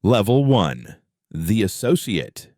Level 1. The Associate.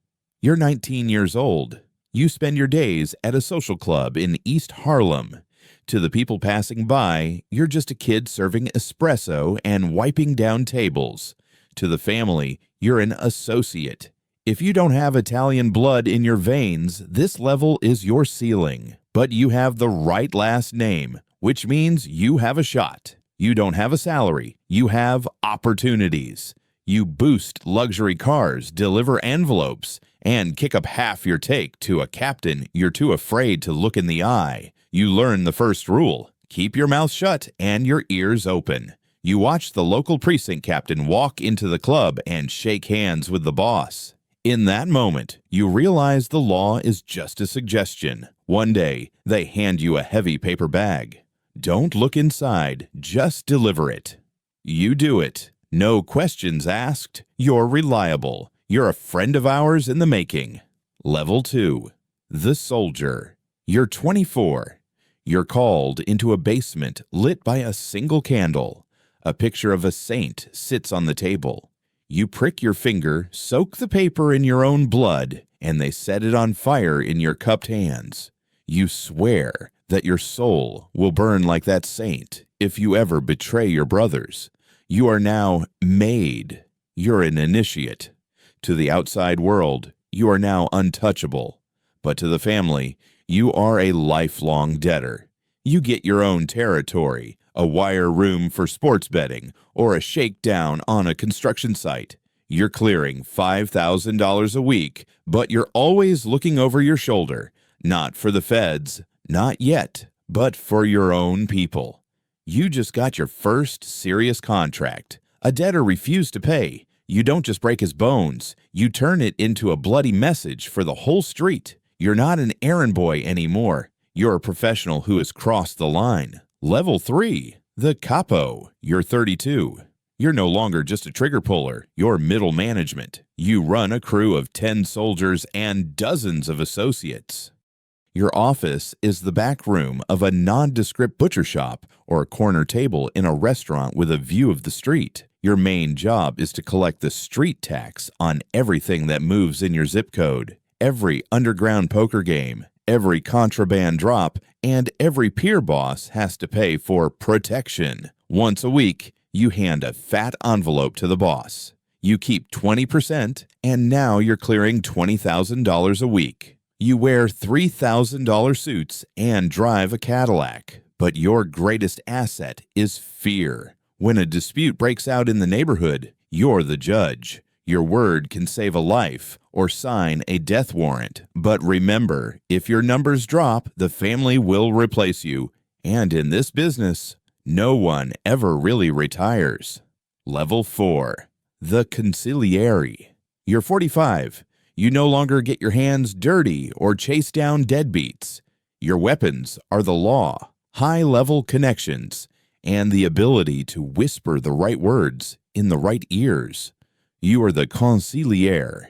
You're 19 years old. You spend your days at a social club in East Harlem. To the people passing by, you're just a kid serving espresso and wiping down tables. To the family, you're an associate. If you don't have Italian blood in your veins, this level is your ceiling. But you have the right last name, which means you have a shot. You don't have a salary. You have opportunities. You boost luxury cars, deliver envelopes, and kick up half your take to a captain you're too afraid to look in the eye. You learn the first rule: keep your mouth shut and your ears open. You watch the local precinct captain walk into the club and shake hands with the boss. In that moment, you realize the law is just a suggestion. One day, they hand you a heavy paper bag. Don't look inside, just deliver it. You do it. No questions asked. You're reliable. You're a friend of ours in the making. Level 2. The Soldier. You're 24. You're called into a basement lit by a single candle. A picture of a saint sits on the table. You prick your finger, soak the paper in your own blood, and they set it on fire in your cupped hands. You swear that your soul will burn like that saint if you ever betray your brothers. You are now made. You're an initiate. To the outside world, you are now untouchable. But to the family, you are a lifelong debtor. You get your own territory, a wire room for sports betting, or a shakedown on a construction site. You're clearing $5,000 a week, but you're always looking over your shoulder. Not for the feds, not yet, but for your own people. You just got your first serious contract. A debtor refused to pay. You don't just break his bones. You turn it into a bloody message for the whole street. You're not an errand boy anymore. You're a professional who has crossed the line. Level 3. The Capo. You're 32. You're no longer just a trigger puller. You're middle management. You run a crew of 10 soldiers and dozens of associates. Your office is the back room of a nondescript butcher shop or a corner table in a restaurant with a view of the street. Your main job is to collect the street tax on everything that moves in your zip code. Every underground poker game, every contraband drop, and every peer boss has to pay for protection. Once a week, you hand a fat envelope to the boss. You keep 20%, and now you're clearing $20,000 a week. You wear $3,000 suits and drive a Cadillac, but your greatest asset is fear. When a dispute breaks out in the neighborhood, you're the judge. Your word can save a life or sign a death warrant. But remember, if your numbers drop, the family will replace you. And in this business, no one ever really retires. Level 4. The Consigliere. You're 45. You no longer get your hands dirty or chase down deadbeats. Your weapons are the law, high-level connections, and the ability to whisper the right words in the right ears. You are the consigliere,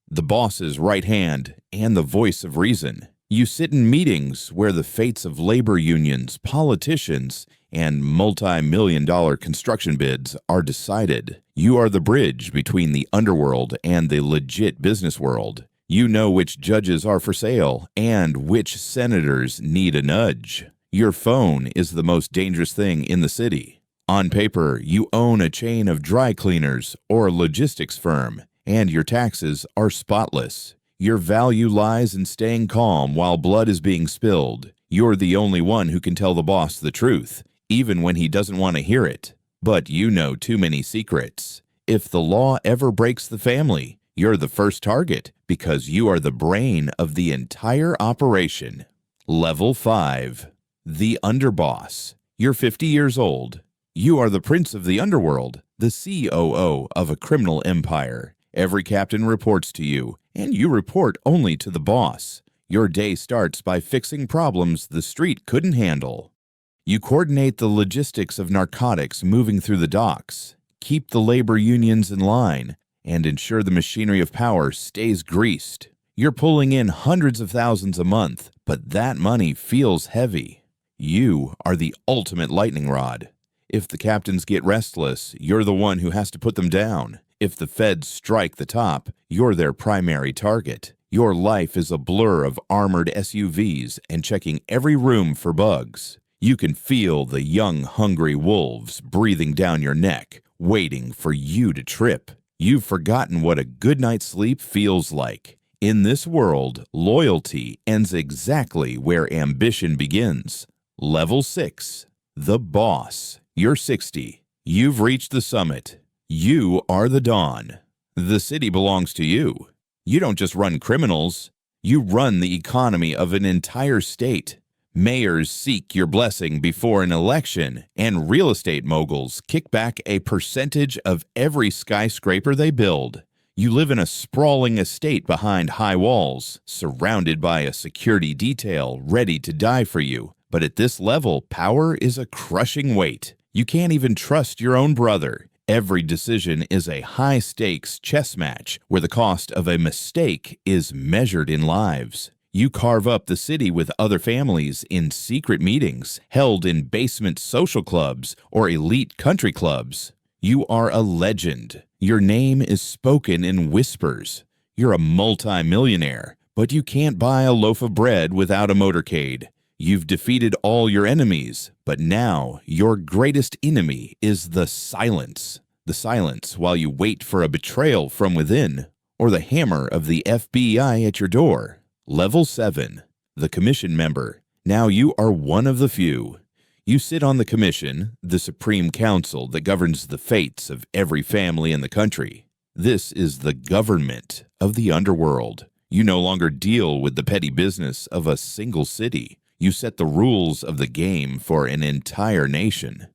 the boss's right hand and the voice of reason. You sit in meetings where the fates of labor unions, politicians, and multi-million-dollar construction bids are decided. You are the bridge between the underworld and the legit business world. You know which judges are for sale and which senators need a nudge. Your phone is the most dangerous thing in the city. On paper, you own a chain of dry cleaners or a logistics firm, and your taxes are spotless. Your value lies in staying calm while blood is being spilled. You're the only one who can tell the boss the truth, even when he doesn't want to hear it. But you know too many secrets. If the law ever breaks the family, you're the first target because you are the brain of the entire operation. Level 5. The Underboss. You're 50 years old. You are the prince of the underworld, the COO of a criminal empire. Every captain reports to you, and you report only to the boss. Your day starts by fixing problems the street couldn't handle. You coordinate the logistics of narcotics moving through the docks, keep the labor unions in line, and ensure the machinery of power stays greased. You're pulling in hundreds of thousands a month, but that money feels heavy. You are the ultimate lightning rod. If the captains get restless, you're the one who has to put them down. If the feds strike the top, you're their primary target. Your life is a blur of armored SUVs and checking every room for bugs. You can feel the young, hungry wolves breathing down your neck, waiting for you to trip. You've forgotten what a good night's sleep feels like. In this world, loyalty ends exactly where ambition begins. Level 6. The Boss. You're 60. You've reached the summit. You are the Dawn. The city belongs to you. You don't just run criminals. You run the economy of an entire state. Mayors seek your blessing before an election, and real estate moguls kick back a percentage of every skyscraper they build. You live in a sprawling estate behind high walls, surrounded by a security detail ready to die for you. But at this level, power is a crushing weight. You can't even trust your own brother. Every decision is a high-stakes chess match where the cost of a mistake is measured in lives. You carve up the city with other families in secret meetings held in basement social clubs or elite country clubs. You are a legend. Your name is spoken in whispers. You're a multi-millionaire, but you can't buy a loaf of bread without a motorcade. You've defeated all your enemies, but now your greatest enemy is the silence. The silence while you wait for a betrayal from within, or the hammer of the FBI at your door. Level 7. The Commission Member. Now you are one of the few. You sit on the Commission, the supreme council that governs the fates of every family in the country. This is the government of the underworld. You no longer deal with the petty business of a single city. You set the rules of the game for an entire nation.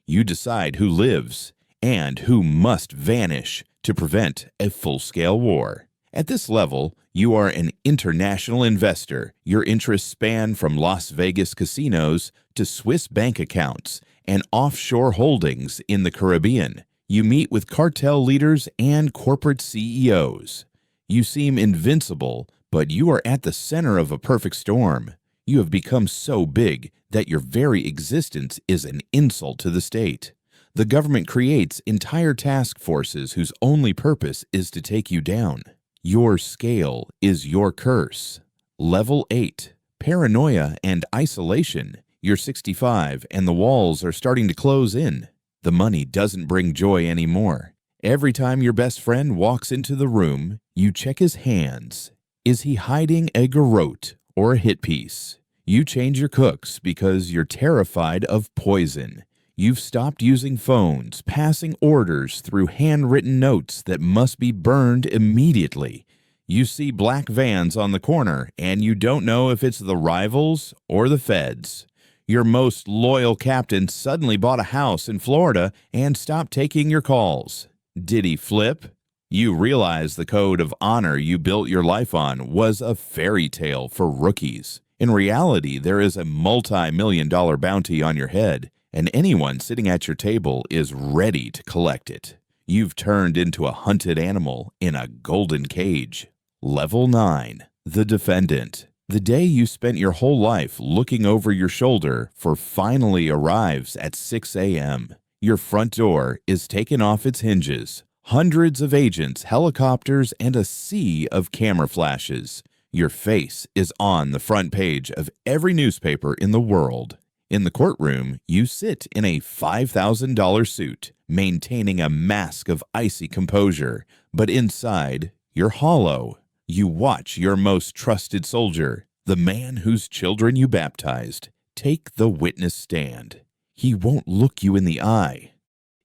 You decide who lives and who must vanish to prevent a full-scale war. At this level, you are an international investor. Your interests span from Las Vegas casinos to Swiss bank accounts and offshore holdings in the Caribbean. You meet with cartel leaders and corporate CEOs. You seem invincible, but you are at the center of a perfect storm. You have become so big that your very existence is an insult to the state. The government creates entire task forces whose only purpose is to take you down. Your scale is your curse. Level 8. Paranoia and isolation. You're 65 and the walls are starting to close in. The money doesn't bring joy anymore. Every time your best friend walks into the room, you check his hands. Is he hiding a garrote or a hit piece? You change your cooks because you're terrified of poison. You've stopped using phones, passing orders through handwritten notes that must be burned immediately. You see black vans on the corner, and you don't know if it's the rivals or the feds. Your most loyal captain suddenly bought a house in Florida and stopped taking your calls. Did he flip? You realize the code of honor you built your life on was a fairy tale for rookies. In reality, there is a multi-million-dollar bounty on your head, and anyone sitting at your table is ready to collect it. You've turned into a hunted animal in a golden cage. Level 9. The Defendant. The day you spent your whole life looking over your shoulder finally arrives at 6 a.m. Your front door is taken off its hinges. Hundreds of agents, helicopters, and a sea of camera flashes. Your face is on the front page of every newspaper in the world. In the courtroom, you sit in a $5,000 suit, maintaining a mask of icy composure, but inside, you're hollow. You watch your most trusted soldier, the man whose children you baptized, take the witness stand. He won't look you in the eye.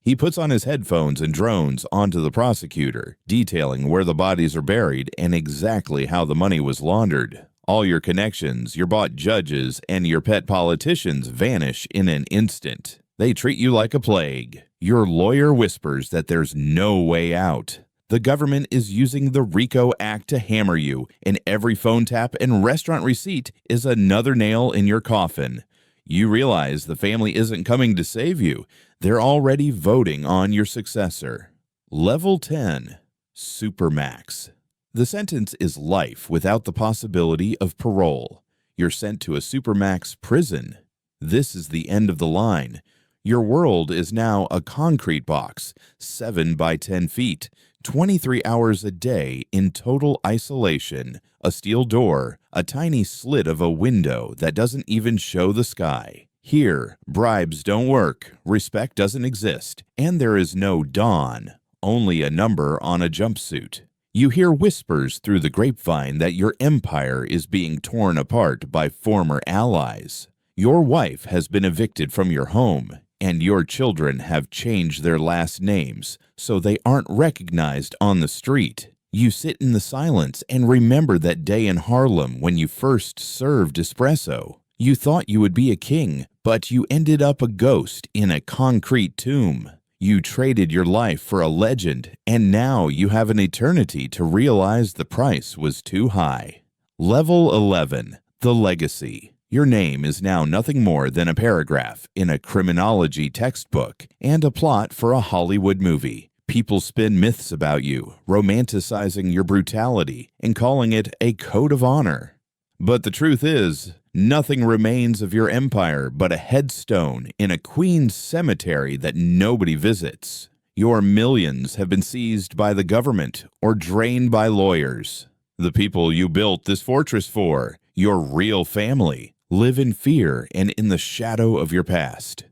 He puts on his headphones and drones onto the prosecutor, detailing where the bodies are buried and exactly how the money was laundered. All your connections, your bought judges, and your pet politicians vanish in an instant. They treat you like a plague. Your lawyer whispers that there's no way out. The government is using the RICO Act to hammer you, and every phone tap and restaurant receipt is another nail in your coffin. You realize the family isn't coming to save you. They're already voting on your successor. Level 10. Supermax. The sentence is life without the possibility of parole. You're sent to a Supermax prison. This is the end of the line. Your world is now a concrete box, 7 by 10 feet, 23 hours a day in total isolation, a steel door, a tiny slit of a window that doesn't even show the sky. Here, bribes don't work, respect doesn't exist, and there is no dawn, only a number on a jumpsuit. You hear whispers through the grapevine that your empire is being torn apart by former allies. Your wife has been evicted from your home, and your children have changed their last names so they aren't recognized on the street. You sit in the silence and remember that day in Harlem when you first served espresso. You thought you would be a king, but you ended up a ghost in a concrete tomb. You traded your life for a legend, and now you have an eternity to realize the price was too high. Level 11, The Legacy. Your name is now nothing more than a paragraph in a criminology textbook and a plot for a Hollywood movie. People spin myths about you, romanticizing your brutality and calling it a code of honor. But the truth is, nothing remains of your empire but a headstone in a queen's cemetery that nobody visits. Your millions have been seized by the government or drained by lawyers. The people you built this fortress for, your real family, live in fear and in the shadow of your past.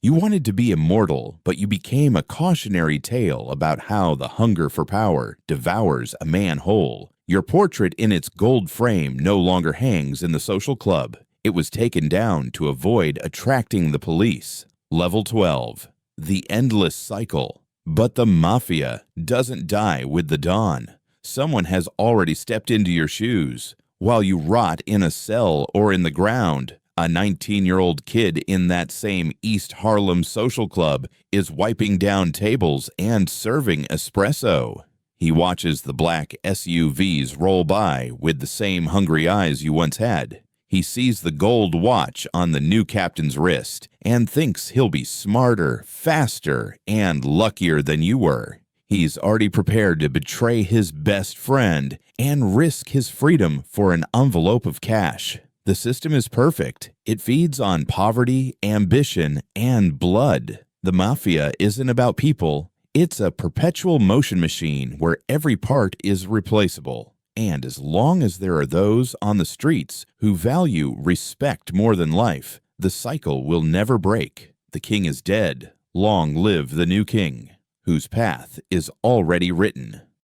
You wanted to be immortal, but you became a cautionary tale about how the hunger for power devours a man whole. Your portrait in its gold frame no longer hangs in the social club. It was taken down to avoid attracting the police. Level 12, The Endless Cycle. But the Mafia doesn't die with the dawn. Someone has already stepped into your shoes. While you rot in a cell or in the ground, a 19-year-old kid in that same East Harlem social club is wiping down tables and serving espresso. He watches the black SUVs roll by with the same hungry eyes you once had. He sees the gold watch on the new captain's wrist and thinks he'll be smarter, faster, and luckier than you were. He's already prepared to betray his best friend and risk his freedom for an envelope of cash. The system is perfect. It feeds on poverty, ambition, and blood. The Mafia isn't about people. It's a perpetual motion machine where every part is replaceable. And as long as there are those on the streets who value respect more than life, the cycle will never break. The king is dead. Long live the new king, whose path is already written.